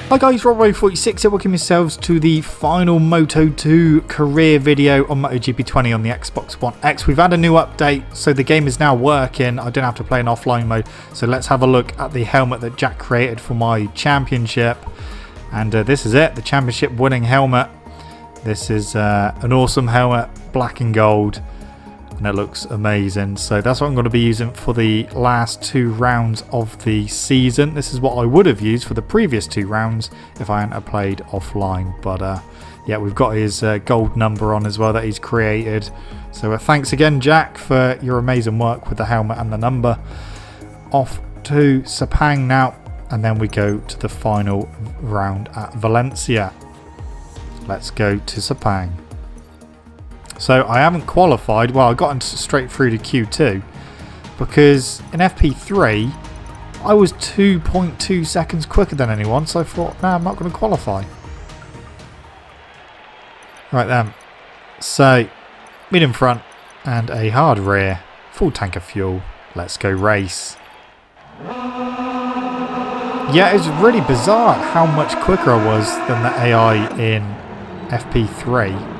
Hi guys, Robo46 here, welcome yourselves to the final Moto2 career video on MotoGP 20 on the Xbox One X. We've had a new update, so the game is now working. I don't have to play in offline mode. So let's have a look at the helmet that Jack created for my championship. And this is it, the championship winning helmet. This is an awesome helmet, black and gold. And it looks amazing. So that's what I'm going to be using for the last 2 rounds of the season. This is what I would have used for the previous 2 rounds if I hadn't played offline. But yeah, we've got his gold number on as well that he's created. So thanks again, Jack, for your amazing work with the helmet and the number. Off to Sepang now, and then we go to the final round at Valencia. Let's go to Sepang. So I haven't qualified. Well, I got straight through to Q2 because in FP3 I was 2.2 seconds quicker than anyone, so I thought, no, I'm not going to qualify. Right then, so medium front and a hard rear, full tank of fuel. Let's go race. Yeah, it's really bizarre how much quicker I was than the AI in FP3.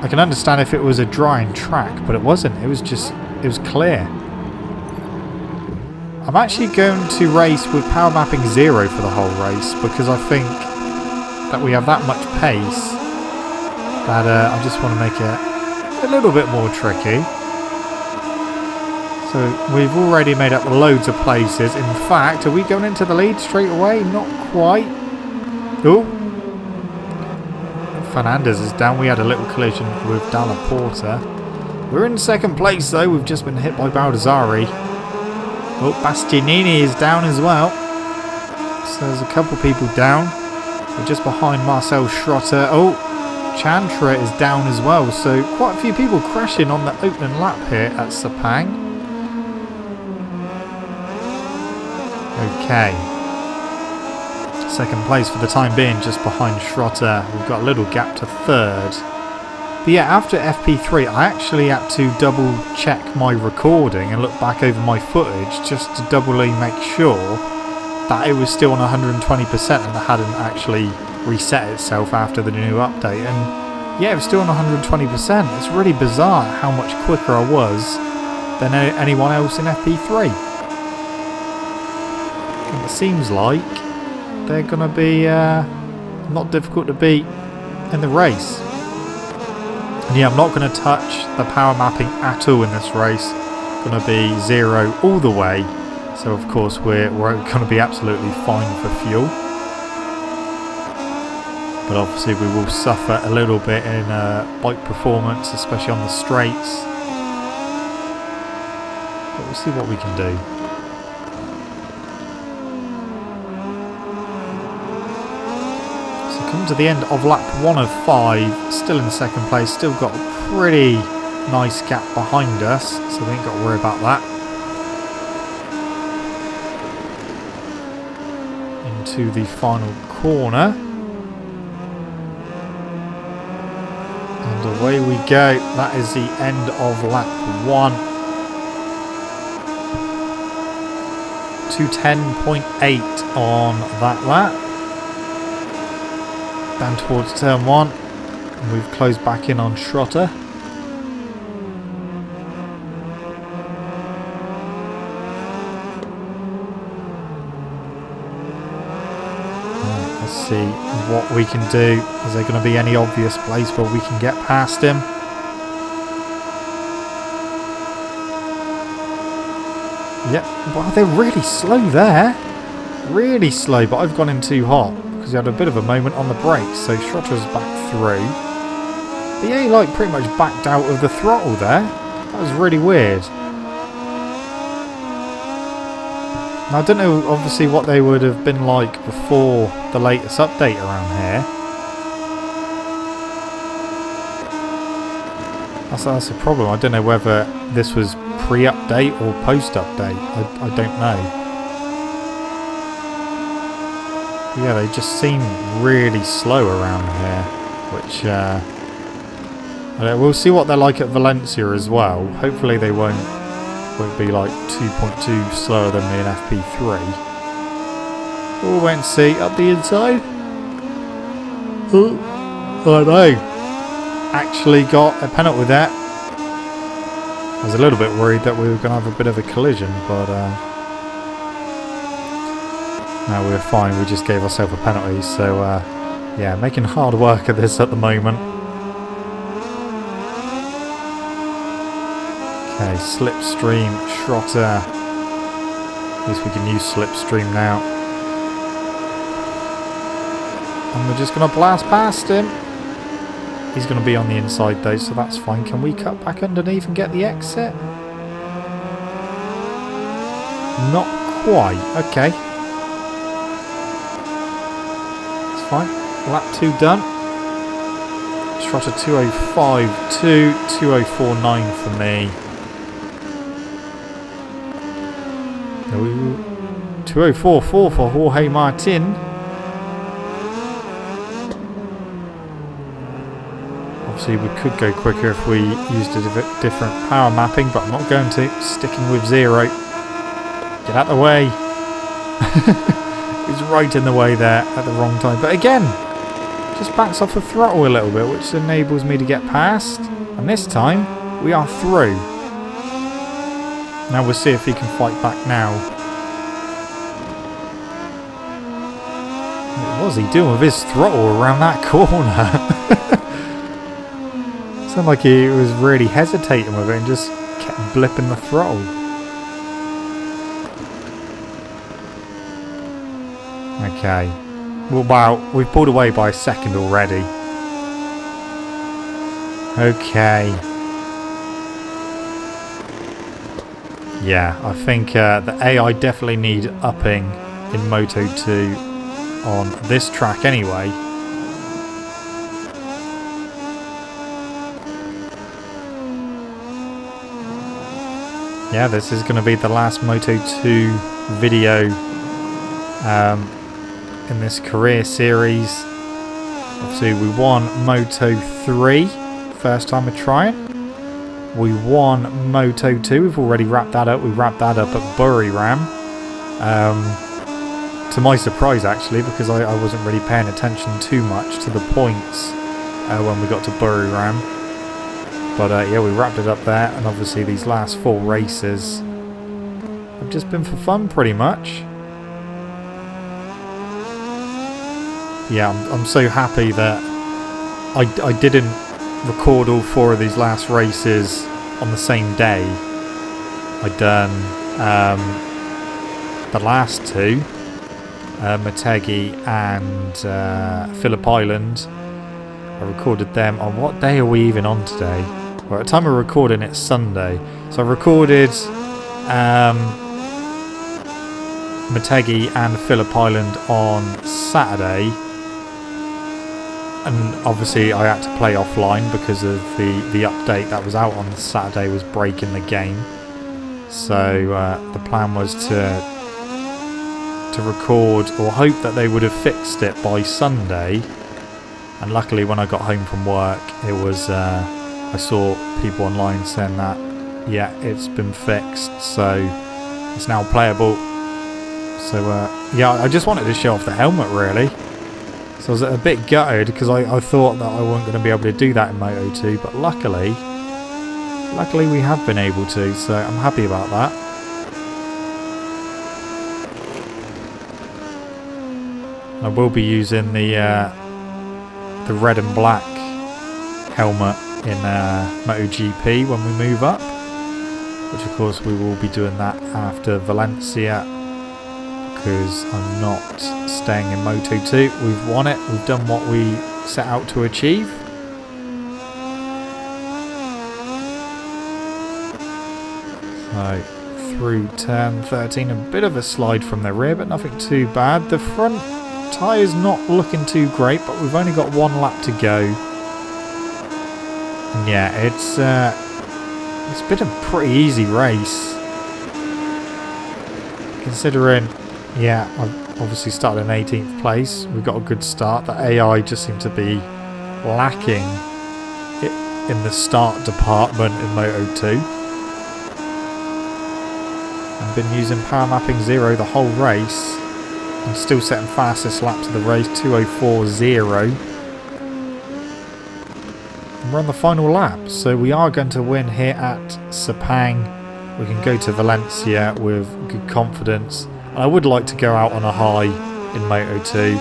I can understand if it was a drying track, but it wasn't. It was clear. I'm actually going to race with power mapping 0 for the whole race because I think that we have that much pace that I just want to make it a little bit more tricky. So we've already made up loads of places. In fact, are we going into the lead straight away? Not quite. Oh. Fernandez is down. We had a little collision with Dalla Porta. We're in second place though. We've just been hit by Baldassari. Oh, Bastianini is down as well. So there's a couple people down. We're just behind Marcel Schrotter. Oh, Chantra is down as well. So quite a few people crashing on the opening lap here at Sepang. Okay. Second place for the time being, just behind Schrotter. We've got a little gap to third. But yeah, after FP3 I actually had to double check my recording and look back over my footage just to doubly make sure that it was still on 120% and it hadn't actually reset itself after the new update. And yeah, it was still on 120%. It's really bizarre how much quicker I was than anyone else in FP3. And it seems like they're going to be not difficult to beat in the race. And yeah, I'm not going to touch the power mapping at all in this race. Going to be 0 all the way. So of course we're going to be absolutely fine for fuel. But obviously we will suffer a little bit in bike performance, especially on the straights. But we'll see what we can do. Come to the end of lap 1 of 5, still in second place, still got a pretty nice gap behind us, so we ain't got to worry about that. Into the final corner. And away we go. That is the end of lap 1. 2:10.8 on that lap. Down towards turn 1, and we've closed back in on Schrotter. Right, let's see what we can do. Is there going to be any obvious place where we can get past him? Yep, well, they're really slow there. Really slow, but I've gone in too hot. Because he had a bit of a moment on the brakes, so Schrotter's back through. But yeah, he like pretty much backed out of the throttle there. That was really weird. Now I don't know obviously what they would have been like before the latest update around here. That's the problem. I don't know whether this was pre-update or post-update. I don't know. Yeah, they just seem really slow around here, which we'll see what they're like at Valencia as well. Hopefully they won't be like 2.2 slower than me in FP3. We'll wait and see. Up the inside. Oh, I know. Actually got a penalty there. I was a little bit worried that we were going to have a bit of a collision, but no, we were fine. We just gave ourselves a penalty. So, yeah, making hard work of this at the moment. Okay, Slipstream, Schrotter. At least we can use Slipstream now. And we're just going to blast past him. He's going to be on the inside though, so that's fine. Can we cut back underneath and get the exit? Not quite. Okay. It's fine. Lap 2 done. Schrotter 2:05.2, 2:04.9 for me. 2:04.4 for Jorge Martin. Obviously we could go quicker if we used a different power mapping, but I'm not going to. Sticking with 0. Get out of the way. He's right in the way there at the wrong time. But again, just backs off the throttle a little bit, which enables me to get past. And this time, we are through. Now we'll see if he can fight back now. What was he doing with his throttle around that corner? Sounded like he was really hesitating with it and just kept blipping the throttle. Okay. Well, wow, we've pulled away by a second already. Okay. Yeah, I think the AI definitely need upping in Moto2 on this track anyway. Yeah, this is going to be the last Moto2 video in this career series. Obviously we won Moto3 first time of trying. We won Moto2, we've already wrapped that up. We wrapped that up at Buriram. To my surprise actually, because I wasn't really paying attention too much to the points when we got to Buriram. But yeah, we wrapped it up there, and obviously these last 4 races have just been for fun pretty much. Yeah, I'm so happy that I didn't record all 4 of these last races on the same day. I'd done the last 2, Motegi and Phillip Island. I recorded them on, what day are we even on today? Well, at the time of recording it's Sunday. So I recorded Motegi and Phillip Island on Saturday. And obviously I had to play offline because of the update that was out on Saturday was breaking the game. So the plan was to record, or hope that they would have fixed it by Sunday. And luckily when I got home from work, it was I saw people online saying that yeah, it's been fixed, so it's now playable. So yeah, I just wanted to show off the helmet really. So I was a bit gutted because I thought that I wasn't going to be able to do that in Moto2, but luckily we have been able to, so I'm happy about that. I will be using the red and black helmet in MotoGP when we move up, which of course we will be doing that after Valencia, because I'm not staying in Moto2. We've won it, we've done what we set out to achieve. So through turn 13, a bit of a slide from the rear, but nothing too bad. The front tyre's not looking too great, but we've only got 1 lap to go. And yeah, it's been a pretty easy race, considering, yeah, I've obviously started in 18th place. We've got a good start. The AI just seemed to be lacking in the start department in Moto2. I've been using power mapping 0 the whole race. and still setting fastest laps of the race, 2:04.0. And we're on the final lap, so we are going to win here at Sepang. We can go to Valencia with good confidence. And I would like to go out on a high in Moto2,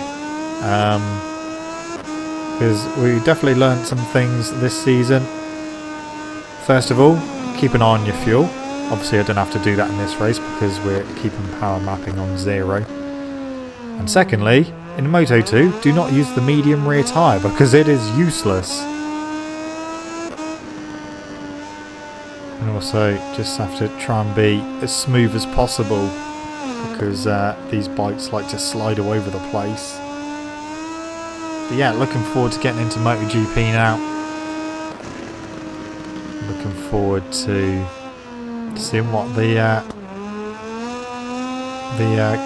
because we definitely learned some things this season. First of all, keep an eye on your fuel. Obviously I don't have to do that in this race because we're keeping power mapping on 0. And secondly, in Moto2, do not use the medium rear tyre because it is useless. And also just have to try and be as smooth as possible because these bikes like to slide all over the place. But yeah, looking forward to getting into MotoGP now. Looking forward to seeing what the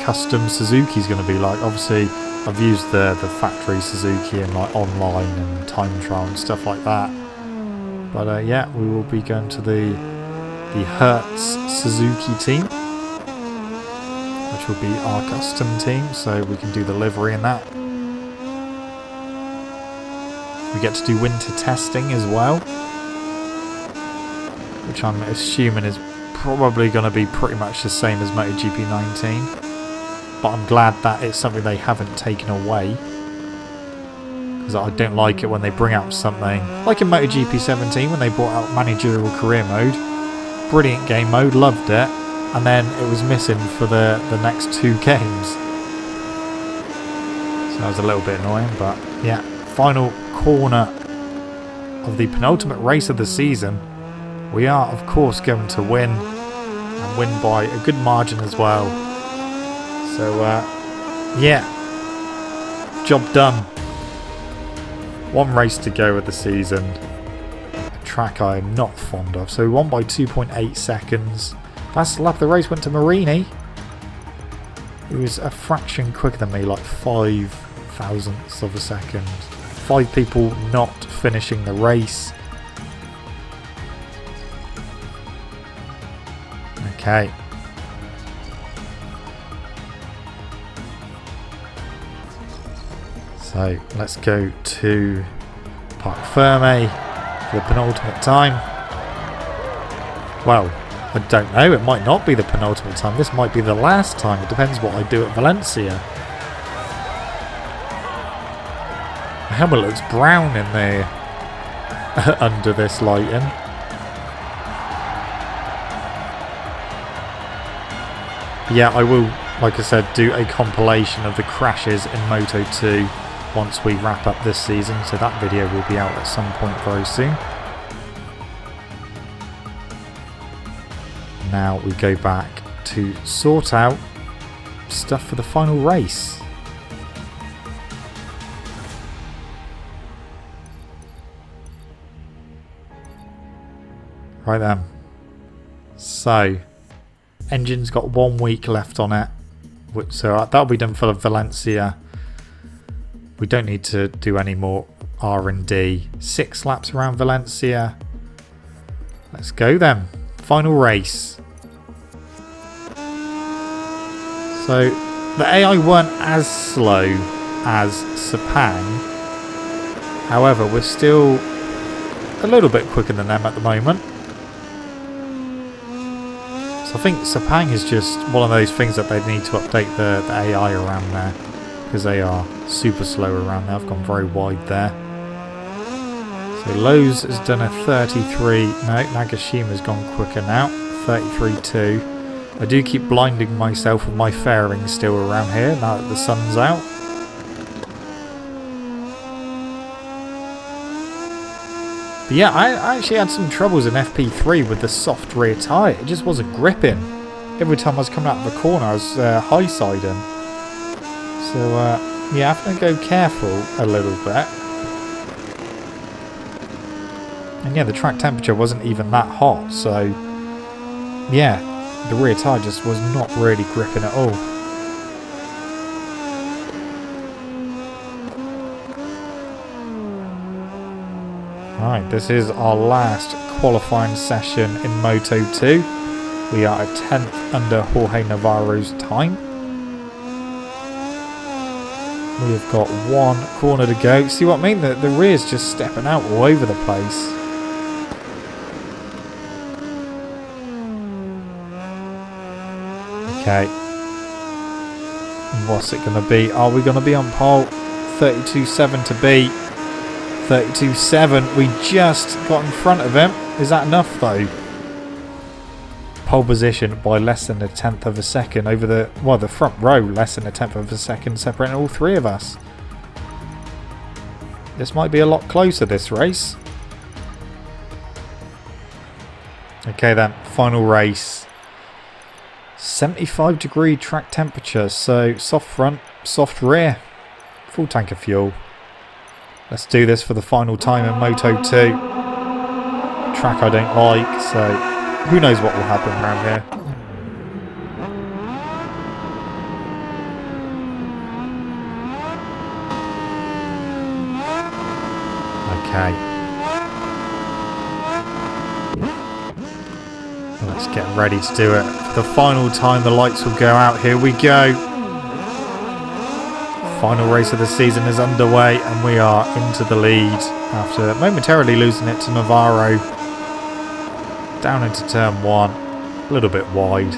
custom Suzuki is going to be like. Obviously, I've used the factory Suzuki and like online and time trial and stuff like that. But yeah, we will be going to the Hertz Suzuki team, which will be our custom team, so we can do the livery in that. We get to do winter testing as well, which I'm assuming is probably going to be pretty much the same as MotoGP 19. But I'm glad that it's something they haven't taken away, because I don't like it when they bring out something like in MotoGP 17 when they brought out Managerial Career Mode. Brilliant game mode, loved it, and then it was missing for the next 2 games. So that was a little bit annoying, but yeah, final corner of the penultimate race of the season. We are of course going to win, and win by a good margin as well. So yeah, job done. 1 race to go of the season. A track I am not fond of. So we won by 2.8 seconds. Fastest lap of the race went to Marini. He was a fraction quicker than me, like 5 thousandths of a second. 5 people not finishing the race. Okay. So let's go to Parc Ferme for the penultimate time. Well, I don't know. It might not be the penultimate time. This might be the last time. It depends what I do at Valencia. My helmet looks brown in there under this lighting. But yeah, I will, like I said, do a compilation of the crashes in Moto2 once we wrap up this season. So that video will be out at some point very soon. Now we go back to sort out stuff for the final race. Right then. So, engine's got 1 week left on it. So that'll be done for Valencia. We don't need to do any more R&D. 6 laps around Valencia. Let's go then. Final race. So the AI weren't as slow as Sepang. However, we're still a little bit quicker than them at the moment. So I think Sepang is just one of those things that they need to update the AI around there, because they are super slow around there. I've gone very wide there. So Lowe's has done a 33. No, Nagashima's gone quicker now. 33.2. I do keep blinding myself with my fairings still around here now that the sun's out. But yeah, I actually had some troubles in FP3 with the soft rear tyre. It just wasn't gripping. Every time I was coming out of a corner, I was high-siding. So yeah, I have to go careful a little bit. And yeah, the track temperature wasn't even that hot, so yeah, the rear tyre just was not really gripping at all. Right, this is our last qualifying session in Moto2. We are a 10th under Jorge Navarro's time. We have got one corner to go. See what I mean? The rear's just stepping out all over the place. Okay. What's it going to be? Are we going to be on pole? 32.7 to beat. 32.7. We just got in front of him. Is that enough though? Pole position by less than a tenth of a second over the, well, the front row, less than a tenth of a second, separating all three of us. This might be a lot closer, this race. Okay then, final race. 75-degree track temperature, so soft front, soft rear, full tank of fuel. Let's do this for the final time in Moto2. Track I don't like, so who knows what will happen around here. Okay. Let's get ready to do it. For the final time, the lights will go out. Here we go. Final race of the season is underway and we are into the lead after momentarily losing it to Navarro. Down into turn one, a little bit wide.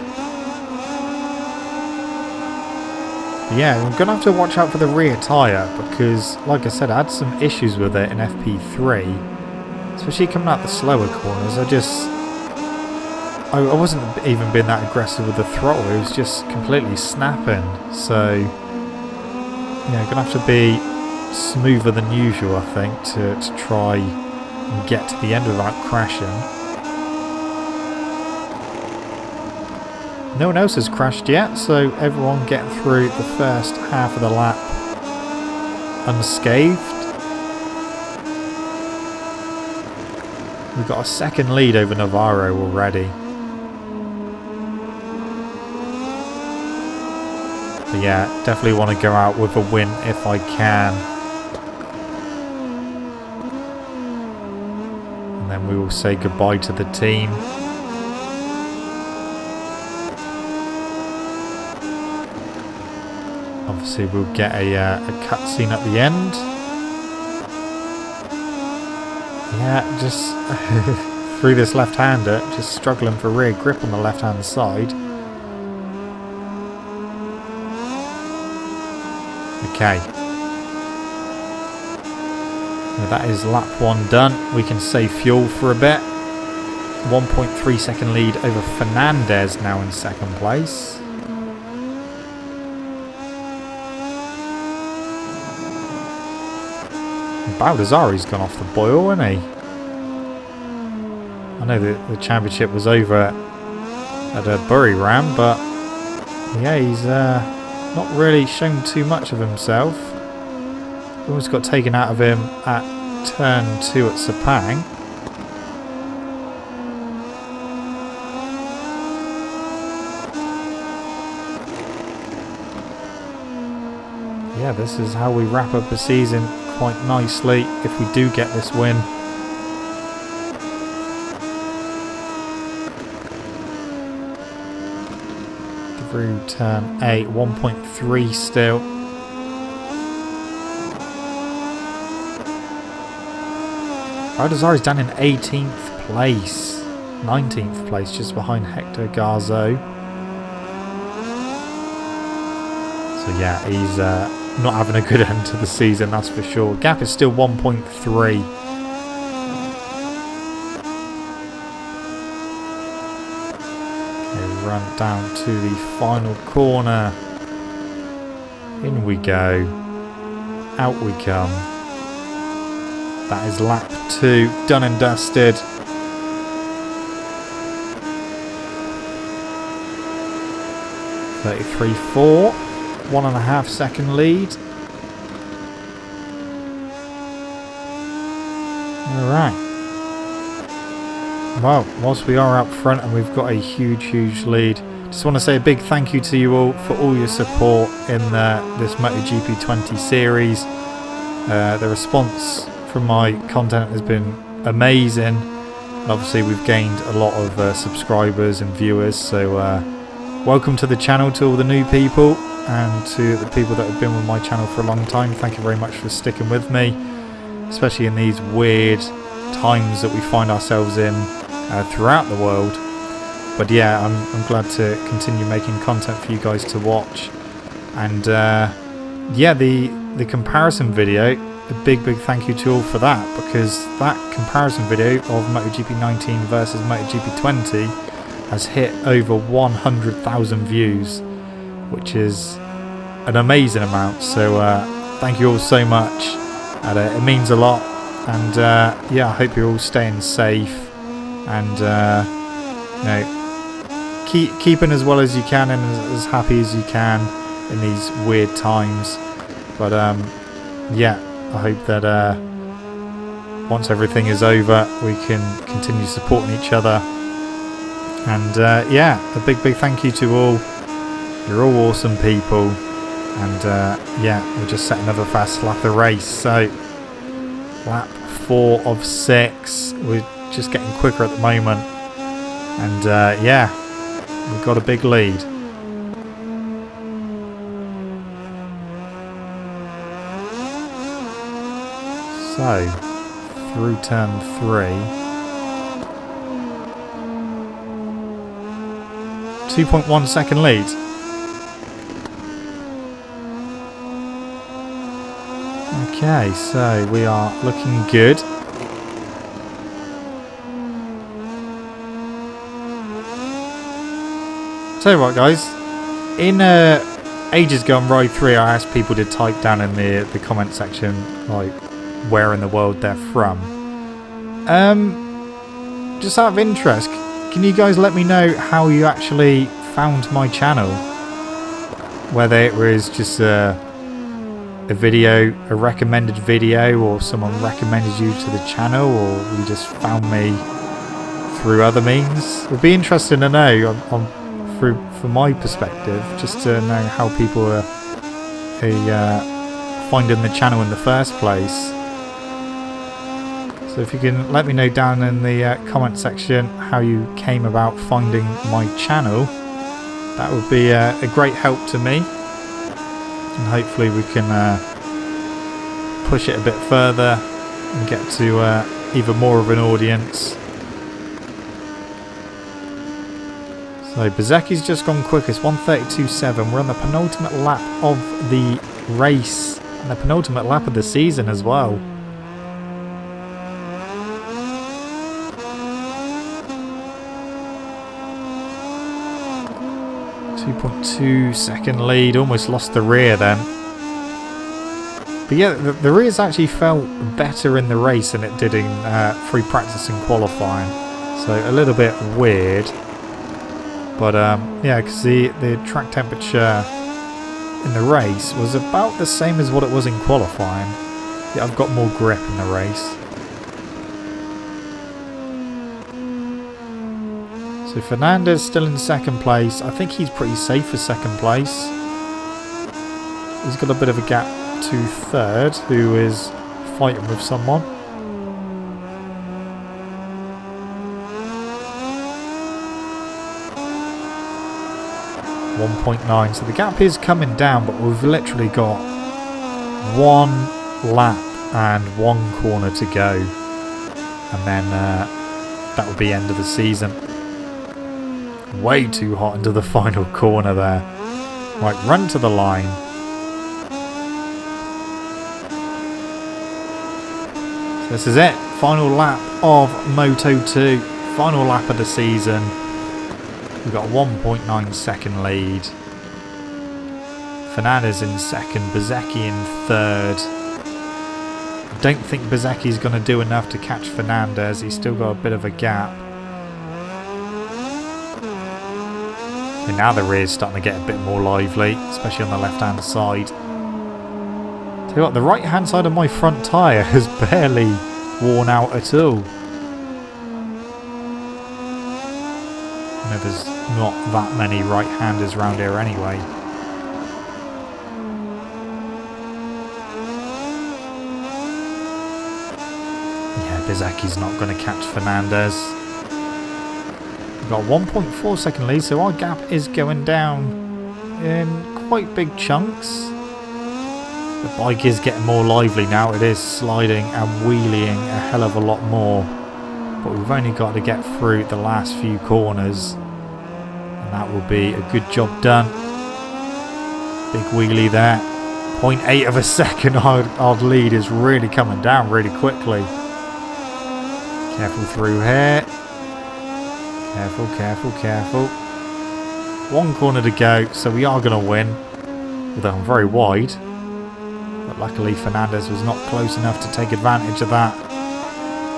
Yeah, I'm going to have to watch out for the rear tyre because, like I said, I had some issues with it in FP3. Especially coming out the slower corners. I wasn't even being that aggressive with the throttle, it was just completely snapping. So, yeah, I'm going to have to be smoother than usual, I think, to try and get to the end without crashing. No one else has crashed yet, so everyone getting through the first half of the lap unscathed. We've got a second lead over Navarro already. But yeah, definitely want to go out with a win if I can. And then we will say goodbye to the team. Obviously we'll get a cutscene at the end. Yeah, just through this left-hander, just struggling for rear grip on the left-hand side. Okay. Now that is lap one done. We can save fuel for a bit. 1.3 second lead over Fernandez now in second place. Baldassarri's gone off the boil, hasn't he? I know that the championship was over at Buriram, but yeah, he's not really shown too much of himself. Almost got taken out of him at turn 2 at Sepang. Yeah, this is how we wrap up the season quite nicely if we do get this win. Through turn 8, 1.3 still. Baldassarri's down in 18th place. 19th place, just behind Hector Garzo. So yeah, he's not having a good end to the season, that's for sure. Gap is still 1.3. Okay, run down to the final corner. In we go. Out we come. That is lap 2, done and dusted. .33.4. 1.5 second lead. Alright. Well, whilst we are up front and we've got a huge lead, just want to say a big thank you to you all for all your support in this MotoGP 20 series. The response from my content has been amazing. Obviously we've gained a lot of subscribers and viewers, so welcome to the channel to all the new people. and to the people that have been with my channel for a long time, thank you very much for sticking with me, especially in these weird times that we find ourselves in throughout the world. But yeah, I'm glad to continue making content for you guys to watch. And yeah, the comparison video, a big thank you to all for that, because that comparison video of MotoGP 19 versus MotoGP 20 has hit over 100,000 views, which is an amazing amount. So thank you all so much, and it means a lot. And yeah, I hope you're all staying safe and you know, keeping as well as you can and as happy as you can in these weird times. But yeah, I hope that once everything is over, we can continue supporting each other. And yeah, a big thank you to all. You're all awesome people. And yeah, we'll just set another fast lap of the race. So lap 4 of 6. We're just getting quicker at the moment. And yeah, we've got a big lead. So, through turn 3. 2.1 second lead. Okay, so we are looking good. Tell you what, guys, in ages ago on Ride 3, I asked people to type down in the comment section like where in the world they're from. Just out of interest, can you guys let me know how you actually found my channel? Whether it was just a video, a recommended video, or someone recommended you to the channel, or you just found me through other means. It would be interesting to know from my perspective, just to know how people are finding the channel in the first place. So if you can let me know down in the comment section how you came about finding my channel, that would be a great help to me. And hopefully we can push it a bit further and get to even more of an audience. So Bezecchi's just gone quickest, 1:32.7. We're on the penultimate lap of the race and the penultimate lap of the season as well. .2 second lead, almost lost the rear then. But yeah, the rear's actually felt better in the race than it did in free practice and qualifying. So a little bit weird. But yeah, because the track temperature in the race was about the same as what it was in qualifying. Yeah, I've got more grip in the race. So Fernandez still in second place. I think he's pretty safe for second place. He's got a bit of a gap to third, who is fighting with someone. .9, so the gap is coming down, but we've literally got 1 lap and 1 corner to go, and then that will be end of the season. Way too hot into the final corner there. Right, run to the line. So this is it. Final lap of Moto2. Final lap of the season. We've got a 1.9 second lead. Fernandez in second. Bezecchi in third. I don't think Bezecchi's going to do enough to catch Fernandez. He's still got a bit of a gap. And now the rear's starting to get a bit more lively, especially on the left-hand side. Tell you what, the right-hand side of my front tyre has barely worn out at all. I know there's not that many right-handers around here anyway. Yeah, Bezecchi's not going to catch Fernandez. We've got 1.4 second lead, so our gap is going down in quite big chunks. The bike is getting more lively now. It is sliding and wheeling a hell of a lot more. But we've only got to get through the last few corners. And that will be a good job done. Big wheelie there. 0.8 of a second. Our lead is really coming down really quickly. Careful through here. Careful, careful, careful. One corner to go, so we are going to win. Although I'm very wide. But luckily Fernandez was not close enough to take advantage of that.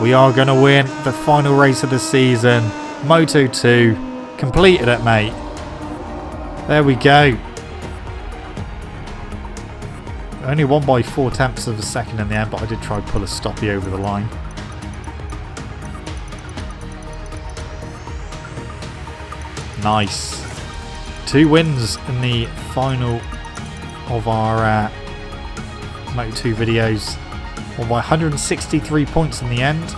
We are going to win the final race of the season. Moto2. Completed it, mate. There we go. Only won by 0.4 of a second in the end, but I did try to pull a stoppie over the line. Nice. 2 wins in the final of our Moto2 videos. Won by 163 points in the end.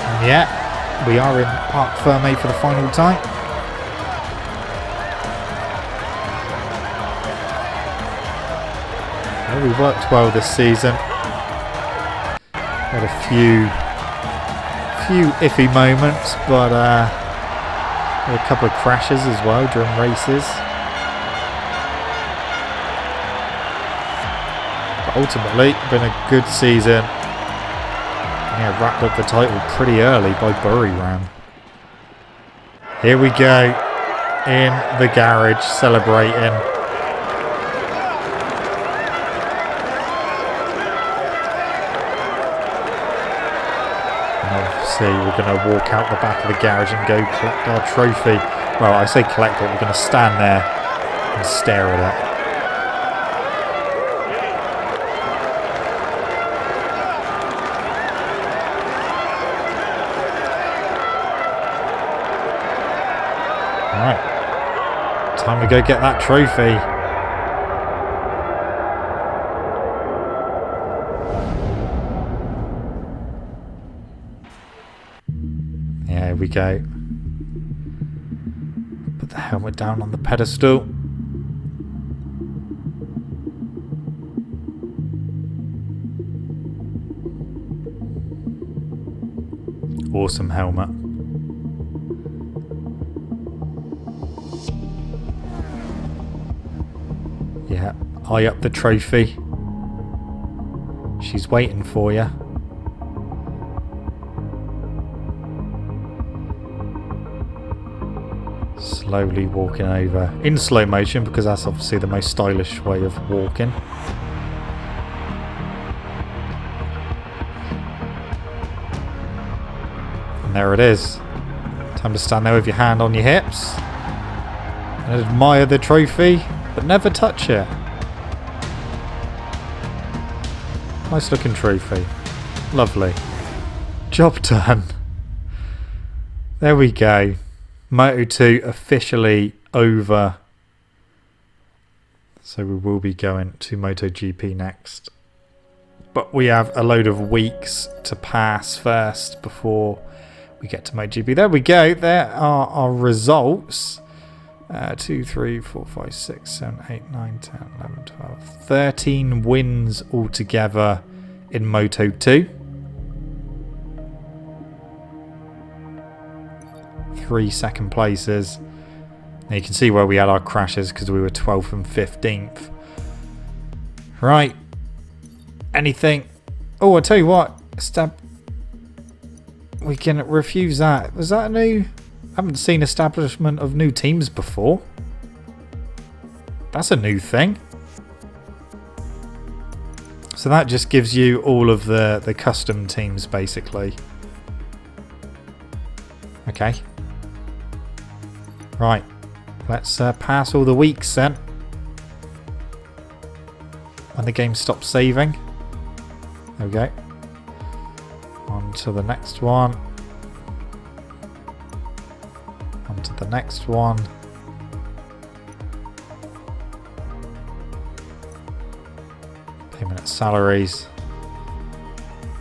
And yeah, we are in Parc Ferme for the final time. Well, we worked well this season. Had a few iffy moments, but had a couple of crashes as well during races. But ultimately, been a good season. Yeah, wrapped up the title pretty early by Buriram. Here we go in the garage celebrating. Obviously, we're going to walk out the back of the garage and go collect our trophy. Well, I say collect it, we're going to stand there and stare at it. Alright, time to go get that trophy. There we go. Put the helmet down on the pedestal. Awesome helmet. Yeah, eye up the trophy. She's waiting for you. Slowly walking over in slow motion because that's obviously the most stylish way of walking. And there it is. Time to stand there with your hand on your hips and admire the trophy, but never touch it. Nice looking trophy. Lovely. Job done. There we go. Moto2 officially over. So we will be going to MotoGP next. But we have a load of weeks to pass first before we get to MotoGP. There we go. There are our results. 2, 3, 4, 5, 6, 7, 8, 9, 10, 11, 12. 13 wins altogether in Moto2. 3 second places. Now you can see where we had our crashes because we were 12th and 15th. Right. Anything? Oh, I tell you what. We can refuse that. Was that a new? I haven't seen establishment of new teams before. That's a new thing. So that just gives you all of the custom teams basically. Okay. Right, let's pass all the weeks then. When the game stops saving. There we go. On to the next one. On to the next one. Payment salaries.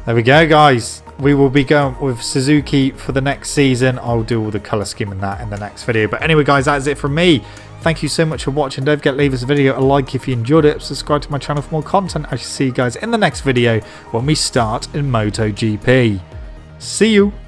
There we go, guys. we will be going with Suzuki for the next season. I'll do all the colour scheme and that in the next video. But anyway, guys, that's it from me. Thank you so much for watching. Don't forget to leave this video a like if you enjoyed it. Subscribe to my channel for more content. I shall see you guys in the next video when we start in MotoGP. See you.